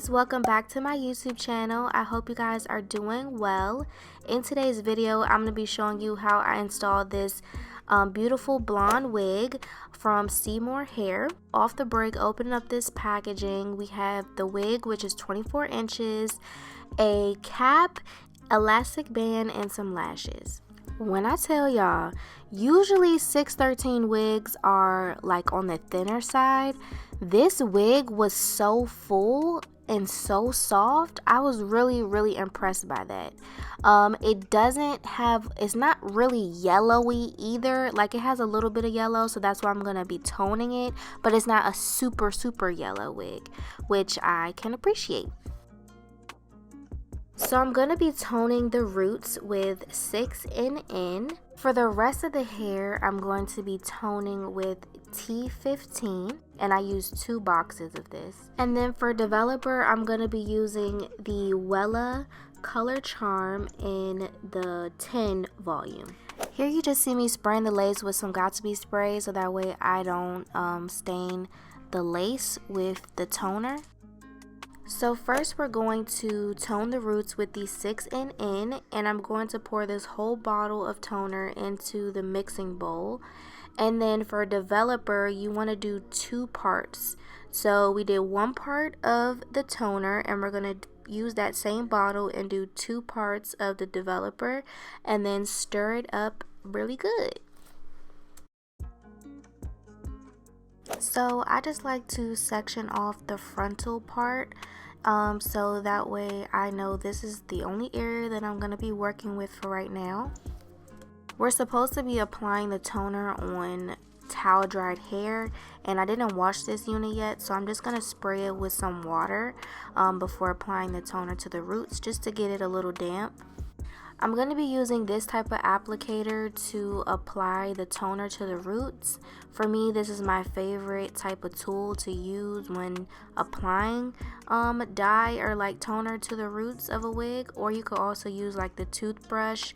guys, welcome back to my YouTube channel. I hope you guys are doing well. In today's video, I'm going to be showing you how I installed this beautiful blonde wig from Seemor hair. Off the break, opening up this packaging, we have the wig, which is 24 inches, a cap, elastic band, and some lashes. When I tell y'all, usually 613 wigs are like on the thinner side. This wig was so full and so soft. I was really impressed by that. It's not really yellowy either. Like, it has a little bit of yellow, so that's why I'm gonna be toning it, but it's not a super yellow wig, which I can appreciate. So I'm going to be toning the roots with 6NN. For the rest of the hair, I'm going to be toning with T15, and I use 2 boxes of this. And then for developer, I'm going to be using the Wella Color Charm in the 10 volume. Here you just see me spraying the lace with some Got2b spray, so that way I don't stain the lace with the toner. So first we're going to tone the roots with the 6NN, and I'm going to pour this whole bottle of toner into the mixing bowl. And then for developer, you want to do 2 parts. So we did 1 part of the toner, and we're going to use that same bottle and do 2 parts of the developer, and then stir it up really good. So I just like to section off the frontal part, so that way I know this is the only area that I'm going to be working with for right now. We're supposed to be applying the toner on towel dried hair, and I didn't wash this unit yet, so I'm just going to spray it with some water before applying the toner to the roots, just to get it a little damp. I'm going to be using this type of applicator to apply the toner to the roots. For me, this is my favorite type of tool to use when applying dye or like toner to the roots of a wig. Or you could also use like the toothbrush,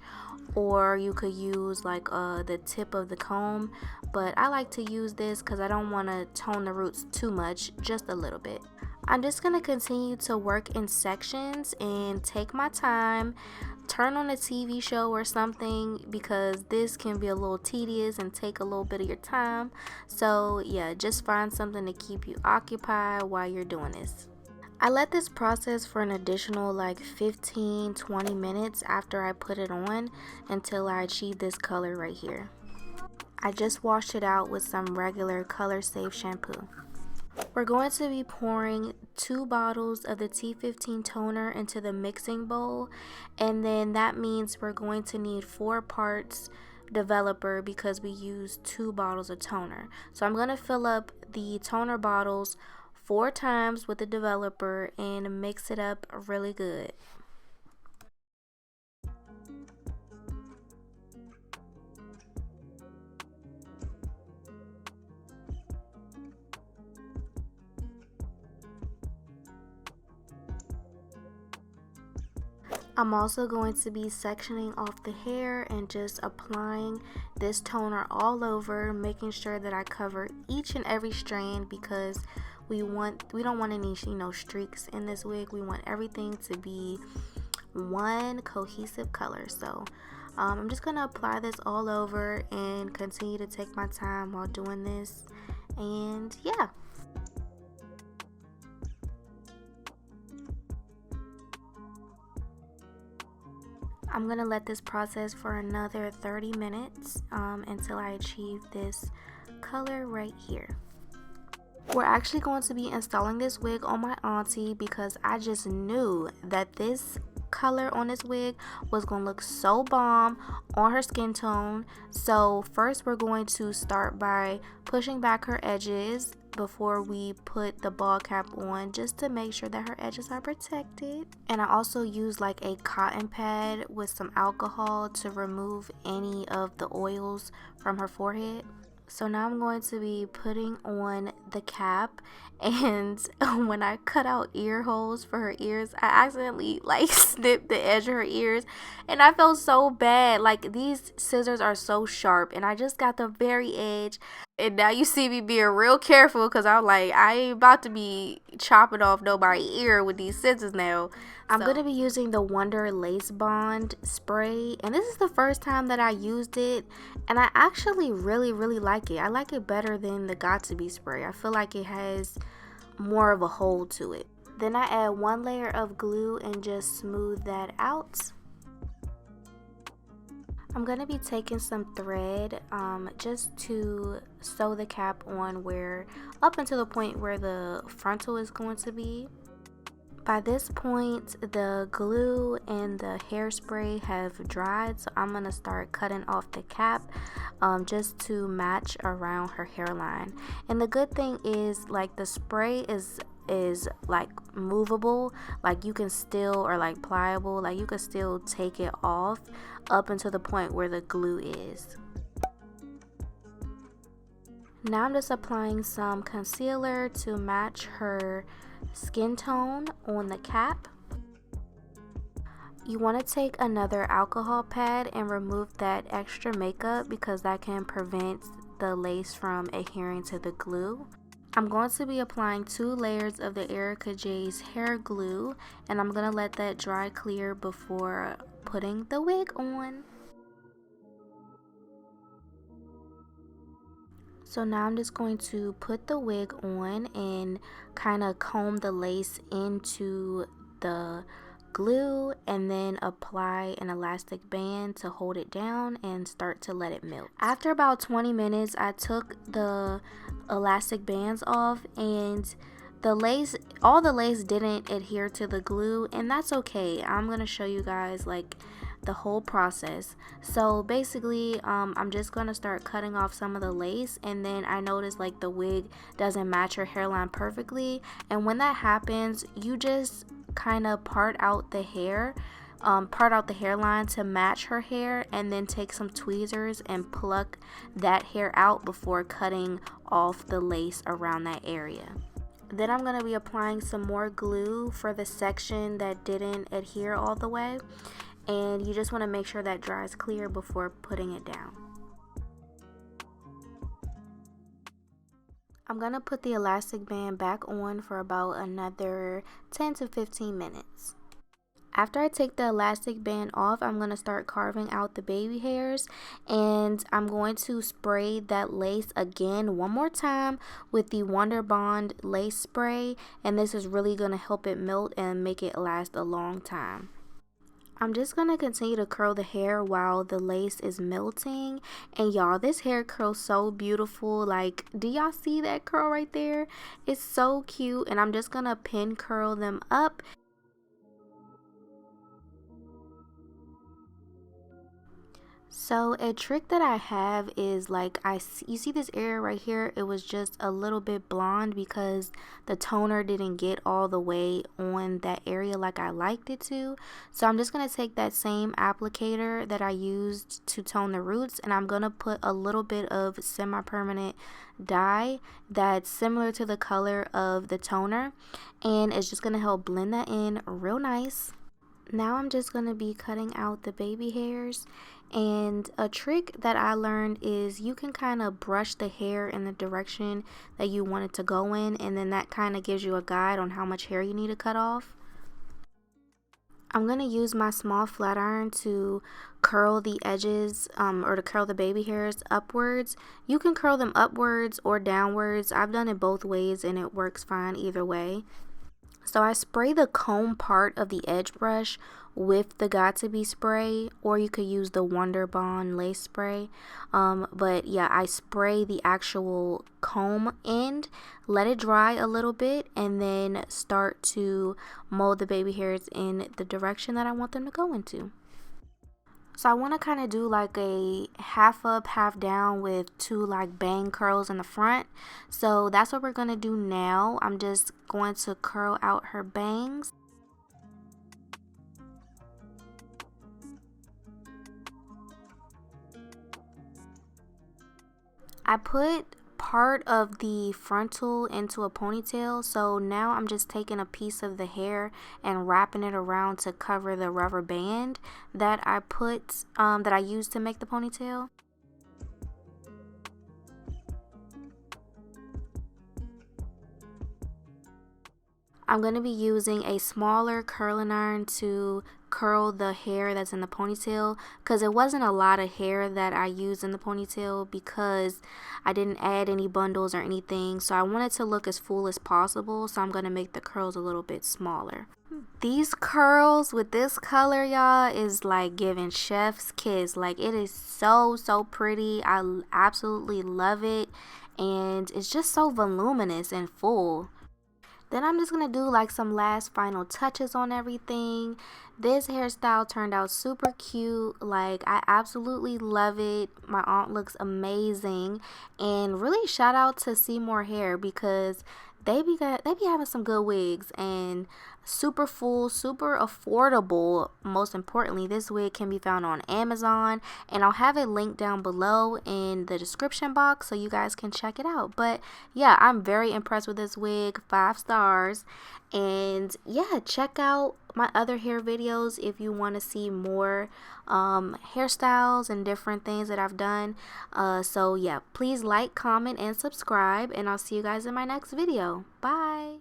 or you could use like the tip of the comb. But I like to use this because I don't want to tone the roots too much, just a little bit. I'm just going to continue to work in sections and take my time. Turn on a TV show or something, because this can be a little tedious and take a little bit of your time. So yeah, just find something to keep you occupied while you're doing this. I let this process for an additional like 15-20 minutes after I put it on, until I achieve this color right here. I just washed it out with some regular Color Safe shampoo. We're going to be pouring 2 bottles of the T15 toner into the mixing bowl, and then that means we're going to need 4 parts developer because we use 2 bottles of toner. So I'm going to fill up the toner bottles 4 times with the developer and mix it up really good. I'm also going to be sectioning off the hair and just applying this toner all over, making sure that I cover each and every strand, because we don't want any streaks in this wig. We want everything to be one cohesive color. So I'm just going to apply this all over and continue to take my time while doing this. And yeah. I'm going to let this process for another 30 minutes until I achieve this color right here. We're actually going to be installing this wig on my auntie, because I just knew that this color on this wig was going to look so bomb on her skin tone. So first we're going to start by pushing back her edges before we put the ball cap on, just to make sure that her edges are protected. And I also use like a cotton pad with some alcohol to remove any of the oils from her forehead. So now I'm going to be putting on the cap, and when I cut out ear holes for her ears, I accidentally like snipped the edge of her ears, and I felt so bad. Like, these scissors are so sharp, and I just got the very edge. And now you see me being real careful because I'm like, I ain't about to be chopping off nobody's ear with these scissors now. I'm going to be using the Wonder Lace Bond spray. And this is the first time that I used it. And I actually really like it. I like it better than the Got2b spray. I feel like it has more of a hold to it. Then I add one layer of glue and just smooth that out. I'm going to be taking some thread just to sew the cap on up until the point where the frontal is going to be. By this point, the glue and the hairspray have dried, so I'm going to start cutting off the cap just to match around her hairline. And the good thing is, like, the spray is like movable, like you can still, or like pliable, like you can still take it off up until the point where the glue is. Now I'm just applying some concealer to match her skin tone on the cap. You want to take another alcohol pad and remove that extra makeup because that can prevent the lace from adhering to the glue. I'm going to be applying 2 layers of the Erica J's hair glue, and I'm going to let that dry clear before putting the wig on. So now I'm just going to put the wig on and kind of comb the lace into the glue and then apply an elastic band to hold it down and start to let it melt. After about 20 minutes, I took the elastic bands off and all the lace didn't adhere to the glue, and that's okay. I'm gonna show you guys like the whole process. So basically I'm just gonna start cutting off some of the lace, and then I noticed like the wig doesn't match her hairline perfectly, and when that happens, you just kind of part out the hairline to match her hair, and then take some tweezers and pluck that hair out before cutting off the lace around that area. Then I'm going to be applying some more glue for the section that didn't adhere all the way, and you just want to make sure that dries clear before putting it down. I'm going to put the elastic band back on for about another 10 to 15 minutes. After I take the elastic band off, I'm going to start carving out the baby hairs, and I'm going to spray that lace again one more time with the Wonder Bond lace spray, and this is really going to help it melt and make it last a long time. I'm just going to continue to curl the hair while the lace is melting, and y'all, this hair curls so beautiful. Like, do y'all see that curl right there? It's so cute, and I'm just going to pin curl them up. So a trick that I have is, like, you see this area right here, it was just a little bit blonde because the toner didn't get all the way on that area like I liked it to. So I'm just going to take that same applicator that I used to tone the roots, and I'm going to put a little bit of semi-permanent dye that's similar to the color of the toner, and it's just going to help blend that in real nice. Now I'm just going to be cutting out the baby hairs, and a trick that I learned is you can kind of brush the hair in the direction that you want it to go in, and then that kind of gives you a guide on how much hair you need to cut off. I'm going to use my small flat iron to curl the edges or to curl the baby hairs upwards. You can curl them upwards or downwards. I've done it both ways and it works fine either way. So I spray the comb part of the edge brush with the Got2b spray, or you could use the Wonder Bond lace spray. But yeah, I spray the actual comb end, let it dry a little bit, and then start to mold the baby hairs in the direction that I want them to go into. So I want to kind of do like a half up, half down with 2 like bang curls in the front. So that's what we're going to do now. I'm just going to curl out her bangs. I put part of the frontal into a ponytail, so now I'm just taking a piece of the hair and wrapping it around to cover the rubber band that I used to make the ponytail. I'm going to be using a smaller curling iron to curl the hair that's in the ponytail, because it wasn't a lot of hair that I used in the ponytail because I didn't add any bundles or anything, so I wanted to look as full as possible, so I'm going to make the curls a little bit smaller. These curls with this color, y'all, is like giving chef's kiss. Like, it is so pretty. I absolutely love it, and it's just so voluminous and full. Then I'm just going to do like some last final touches on everything. This hairstyle turned out super cute. Like, I absolutely love it. My aunt looks amazing. And really shout out to Seemor Hair, because they be having some good wigs, and super full, super affordable. Most importantly, this wig can be found on Amazon, and I'll have it linked down below in the description box so you guys can check it out. But yeah, I'm very impressed with this wig. 5 stars. And yeah, check out my other hair videos if you want to see more hairstyles and different things that I've done. So yeah, please like, comment, and subscribe, and I'll see you guys in my next video. Bye.